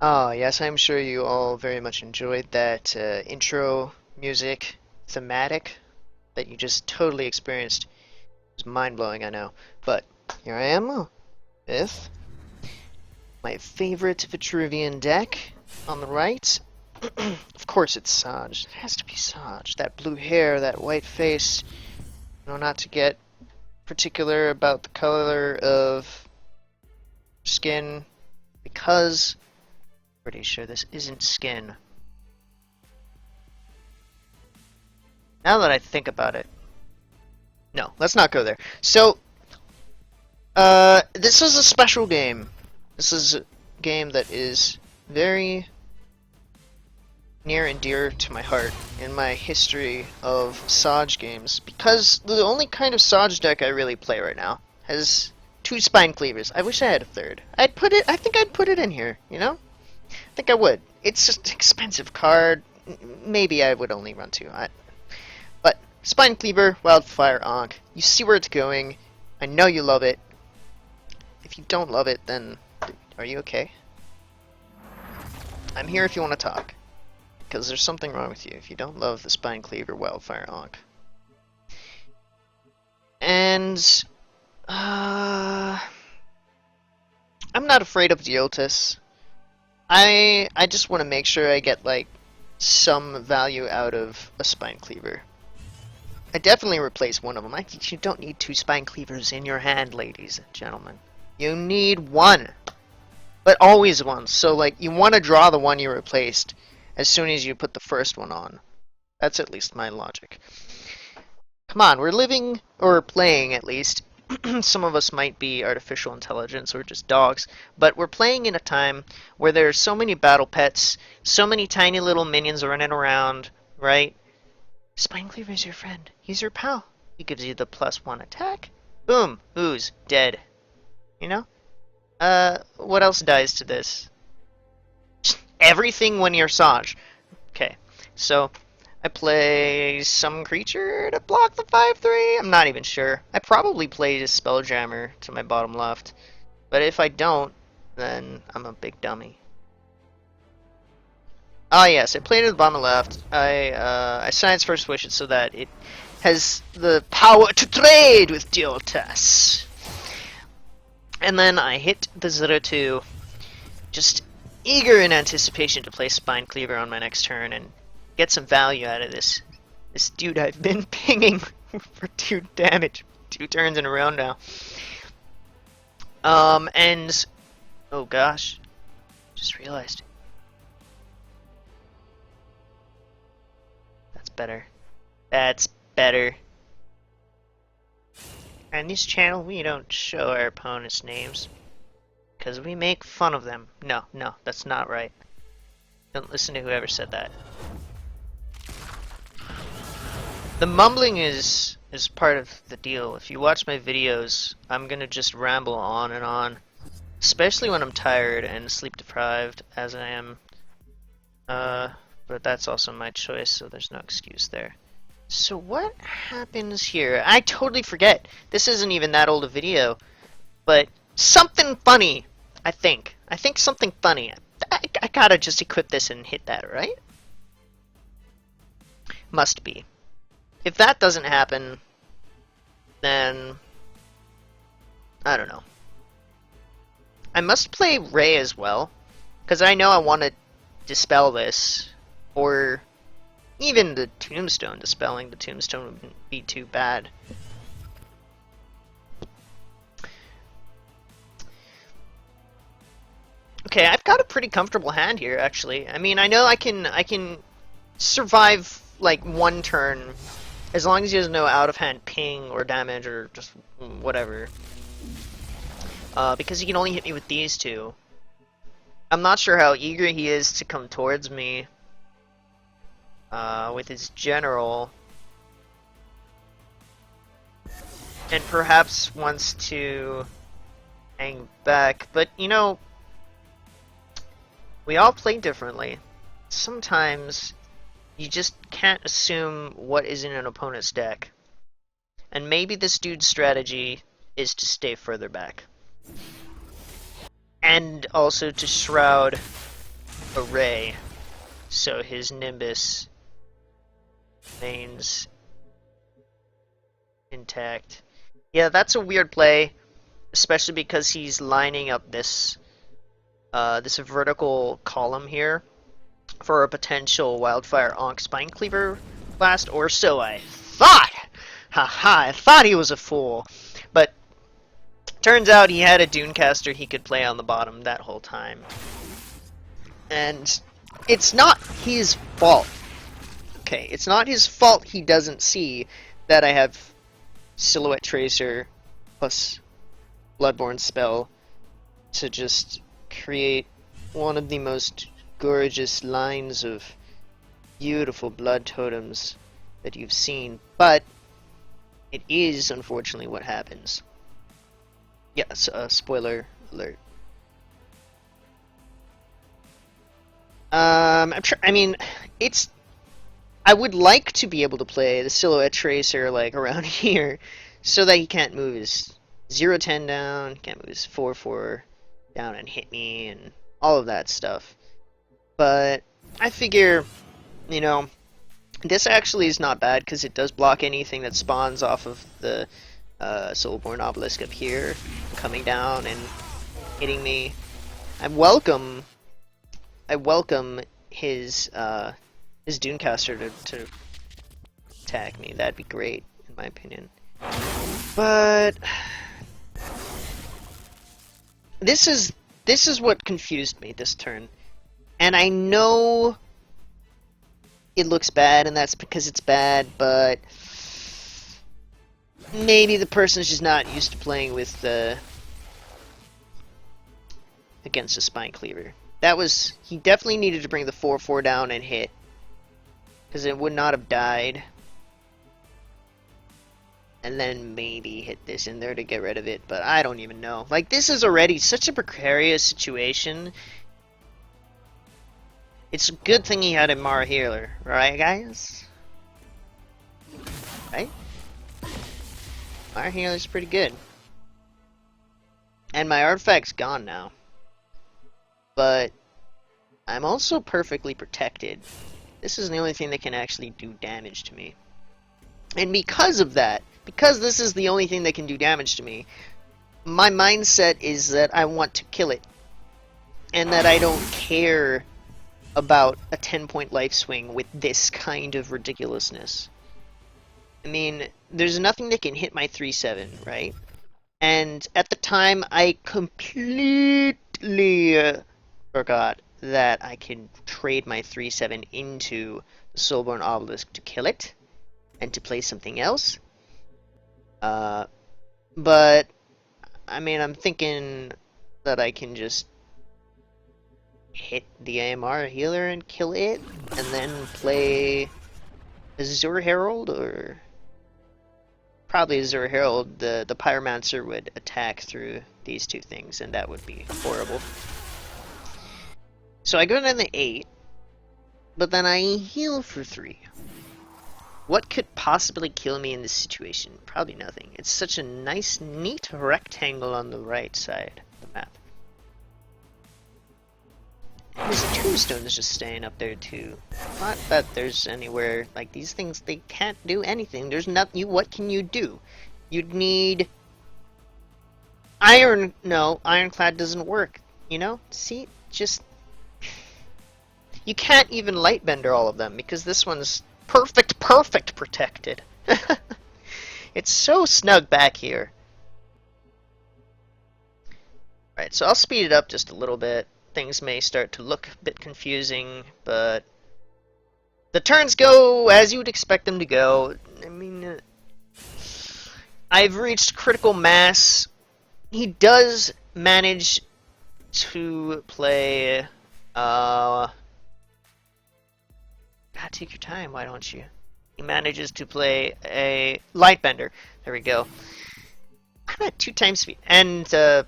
Ah, yes, I'm sure you all very much enjoyed that intro music thematic that you just totally experienced. It was mind-blowing, I know. But here I am with my favorite Vitruvian deck on the right. Of course it's Sajj. It has to be Sajj. That blue hair, that white face. Not to get particular about the color of skin, because pretty sure this isn't skin. Now that I think about it. No, let's not go there. So, this is a special game. This is a game that is very near and dear to my heart in my history of Sajj games, because the only kind of Sajj deck I really play right now has two spine cleavers. I wish I had a third. I think I'd put it in here, you know? I think I would. It's just an expensive card. Maybe I would only run two. But Spine Cleaver, Wildfire Ankh. You see where it's going. I know you love it. If you don't love it, then are you okay? I'm here if you want to talk. Because there's something wrong with you if you don't love the Spine Cleaver, Wildfire Ankh. And I'm not afraid of Deotis. I just want to make sure I get like some value out of a Spine Cleaver. I definitely replace one of them. You don't need two Spine Cleavers in your hand, ladies and gentlemen. You need one. But always one. So, like, you want to draw the one you replaced as soon as you put the first one on. That's at least my logic. Come on, we're living, or playing at least. Some of us might be artificial intelligence or just dogs, but we're playing in a time where there's so many battle pets, so many tiny little minions running around, right? Spine Cleaver is your friend. He's your pal. He gives you the +1 attack. Boom. Ooze. Dead. You know? What else dies to this? Everything when you're Sajj. Okay. So, I play some creature to block the 5/3? I'm not even sure. I probably played a Spelljammer to my bottom left. But if I don't, then I'm a big dummy. Ah, yes, I played it at the bottom left. I Science First Wish it so that it has the power to trade with Deotas. And then I hit the Zirix 2, just eager in anticipation to play Spine Cleaver on my next turn and get some value out of this dude I've been pinging for 2 damage 2 turns in a row now. And oh gosh, just realized. Better. That's better. On this channel, we don't show our opponents' names, because we make fun of them. No, that's not right. Don't listen to whoever said that. The mumbling is part of the deal. If you watch my videos, I'm gonna just ramble on and on, especially when I'm tired and sleep deprived, as I am. But that's also my choice, so there's no excuse there. So what happens here? I totally forget. This isn't even that old a video. But something funny, I think. I think something funny. I gotta just equip this and hit that, right? Must be. If that doesn't happen, then I don't know. I must play Ray as well, because I know I want to dispel this. Or even the Tombstone. Dispelling the Tombstone wouldn't be too bad. Okay, I've got a pretty comfortable hand here, actually. I mean, I know I can survive like 1 turn as long as he has no out-of-hand ping or damage or just whatever. Because he can only hit me with these 2. I'm not sure how eager he is to come towards me. With his general, and perhaps wants to hang back, but you know, we all play differently. Sometimes you just can't assume what is in an opponent's deck, and maybe this dude's strategy is to stay further back, and also to shroud array, so his Nimbus remains intact. Yeah, that's a weird play, especially because he's lining up this this vertical column here for a potential Wildfire Onk Spine Cleaver blast, or so I thought! Haha, I thought he was a fool! But turns out he had a Dunecaster he could play on the bottom that whole time. And it's not his fault. Okay, it's not his fault he doesn't see that I have Silhouette Tracer plus Bloodborne spell to just create one of the most gorgeous lines of beautiful blood totems that you've seen, but it is unfortunately what happens. Yes, spoiler alert. I mean, it's. I would like to be able to play the Silhouette Tracer like around here, so that he can't move his 0-10 down, can't move his 4-4 down and hit me, and all of that stuff. But I figure, you know, this actually is not bad because it does block anything that spawns off of the Soulborn Obelisk up here, coming down and hitting me. I welcome his Dunecaster to attack me. That'd be great, in my opinion. But this is what confused me this turn. And I know it looks bad, and that's because it's bad, but maybe the person's just not used to playing with against a Spine Cleaver. He definitely needed to bring the 4-4 down and hit, because it would not have died. And then maybe hit this in there to get rid of it, but I don't even know. Like, this is already such a precarious situation. It's a good thing he had a Mara Healer, right, guys? Right? Mara Healer's pretty good. And my artifact's gone now. But I'm also perfectly protected. This is the only thing that can actually do damage to me. And because of that, because this is the only thing that can do damage to me, my mindset is that I want to kill it. And that I don't care about a 10-point life swing with this kind of ridiculousness. I mean, there's nothing that can hit my 3-7, right? And at the time, I completely forgot that I can trade my 3-7 into the Soulborn Obelisk to kill it, and to play something else. But, I mean, I'm thinking that I can just hit the AMR healer and kill it, and then play Azure Herald, or probably Azure Herald. The Pyromancer would attack through these two things, and that would be horrible. So I go down to 8, but then I heal for 3. What could possibly kill me in this situation? Probably nothing. It's such a nice, neat rectangle on the right side of the map. And his tombstone is just staying up there too. Not that there's anywhere like these things. They can't do anything. There's nothing. What can you do? You'd need iron. No, ironclad doesn't work. You know. See, just you can't even lightbender all of them because this one's perfect protected. It's so snug back here. Right, so I'll speed it up just a little bit. Things may start to look a bit confusing, but the turns go as you would expect them to go. I mean, I've reached critical mass. He does manage to play, take your time, why don't you? He manages to play a Lightbender. There we go. I'm at 2 times speed, and that's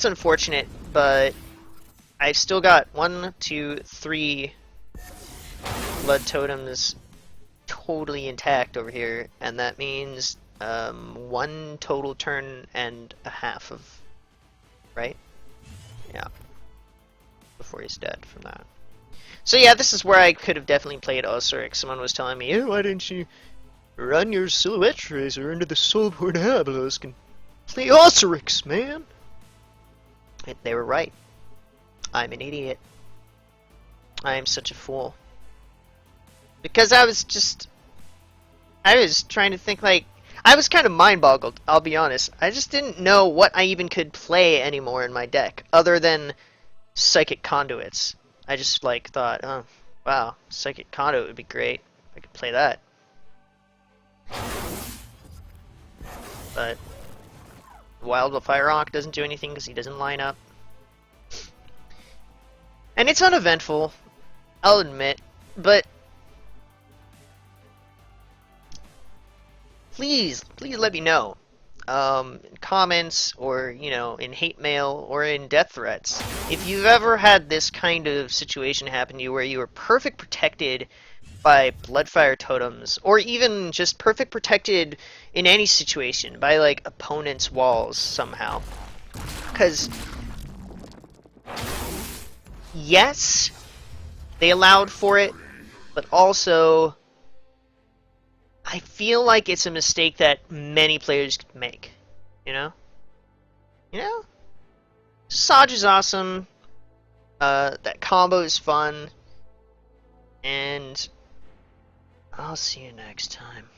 unfortunate, but I've still got 1, 2, 3 blood totems totally intact over here, and that means 1 total turn and a half of, right? Yeah. before he's dead from that. So yeah, this is where I could have definitely played Zirix. Someone was telling me, hey, why didn't you run your Silhouette Tracer into the Soulborn Obelisk and play Zirix, man? And they were right. I'm an idiot. I am such a fool. Because I was trying to think, like, I was kind of mind-boggled, I'll be honest. I just didn't know what I even could play anymore in my deck, other than Psychic Conduits. I just, like, thought, oh, wow, Psychic Conduit would be great if I could play that. But Wildfire Rock doesn't do anything because he doesn't line up. And it's uneventful, I'll admit, but please let me know. In comments, or, you know, in hate mail, or in death threats. If you've ever had this kind of situation happen to you where you were perfect protected by Bloodfire totems, or even just perfect protected in any situation by, like, opponents' walls somehow. Because, yes, they allowed for it, but also I feel like it's a mistake that many players could make, you know? You know? Sajj is awesome, that combo is fun, and I'll see you next time.